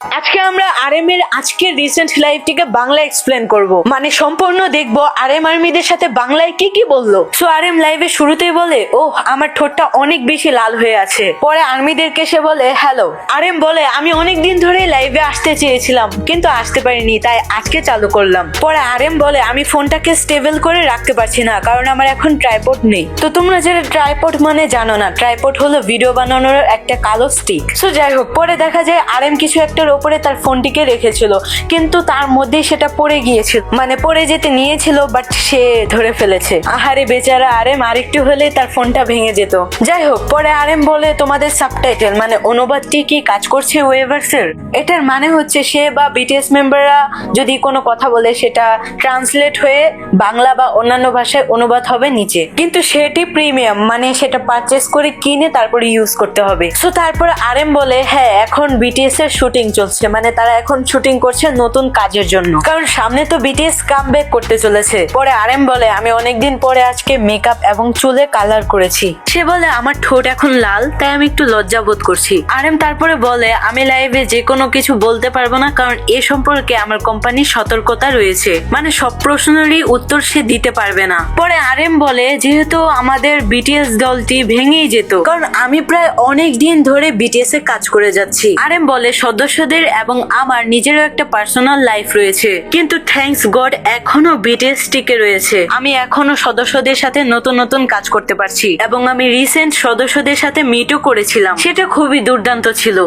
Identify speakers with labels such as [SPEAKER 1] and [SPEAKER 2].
[SPEAKER 1] আজকে আমরা আরএম এর আজকের রিসেন্ট লাইভটিকে বাংলা এক্সপ্লেন করব, মানে সম্পূর্ণ দেখবো আরএম আর্মিদের সাথে বাংলায় কি কি বললো। সো আরএম লাইভে শুরুতেই বলে, ওহ আমার ঠোঁটটা অনেক বেশি লাল হয়ে আছে। পরে আর্মিদেরকে সে বলে হ্যালো। আরএম বলে, আমি অনেক দিন ধরে লাইভে আসতে চেয়েছিলাম কিন্তু আসতে পারিনি, তাই আজকে চালু করলাম। পরে আরএম বলে, আমি ফোনটাকে স্টেবল করে রাখতে পারছি না কারণ আমার এখন ট্রাইপড নেই। তো তোমরা যারা ট্রাইপড মানে জানো না, ট্রাইপড হলো ভিডিও বানানোর একটা কালো স্টিক। সো যাই হোক, পরে দেখা যায় আরএম কিছু একটার ওপরে তার ফোনটিকে রেখেছিল, কিন্তু তার মধ্যেই সেটা পড়ে গিয়েছিল, মানে পড়ে যেতে নিয়েছিল বাট সে ধরে ফেলেছে। আহারে বেচারা আরএম, আরেকটু হলে তার ফোনটা ভেঙে যেত। যাই হোক, পরে আরএম বলে, তোমাদের সাবটাইটেল মানে অনুবাদটি কি কাজ করছে ওয়েভার্সের? এটার মানে হচ্ছে সে বা বিটিএস মেম্বাররা যদি কোনো কথা বলে সেটা ট্রান্সলেট হয়ে বাংলা বা অন্যান্য ভাষায় অনুবাদ হবে নিচে, কিন্তু সেটি প্রিমিয়াম, মানে সেটা পারচেস করে কিনে তারপরে ইউজ করতে হবে। সো তারপর আরএম বলে, হ্যাঁ এখন বিটিএস এর শুটিং চলছে, মানে তারা এখন শুটিং করছে নতুন কাজের জন্য, কারণ সামনে তো বিটিএস কামব্যাক করতে চলেছে। পরে আরএম বলে, আমি অনেকদিন পরে আজকে মেকআপ এবং চুলে কালার করেছি। সে বলে, আমার ঠোঁট এখন লাল তাই আমি একটু লজ্জা বোধ করছি। আরএম তারপরে বলে, আমি লাইভে যে কোনো কিছু বলতে পারবো না কারণ এ সম্পর্কে আমার কোম্পানির সতর্কতা রয়েছে, মানে সব প্রশ্নেরই উত্তর সে দিতে পারবে না। পরে আরএম বলে, যেহেতু আমাদের বিটিএস দলটি ভেঙেই যেত কারণ আমি প্রায় অনেক দিন ধরে বিটিএস এ কাজ করে যাচ্ছি। আরএম বলে, সদস্যদের এবং আমার নিজেরও একটা পার্সোনাল লাইফ রয়েছে, কিন্তু থ্যাঙ্কস গড এখনো বিটিএস টিকে রয়েছে। আমি এখনো সদস্যদের সাথে নতুন নতুন কাজ করতে পারছি এবং আমি রিসেন্ট সদস্যদের সাথে মিটও করেছিলাম, সেটা খুবই দুর্দান্ত ছিল।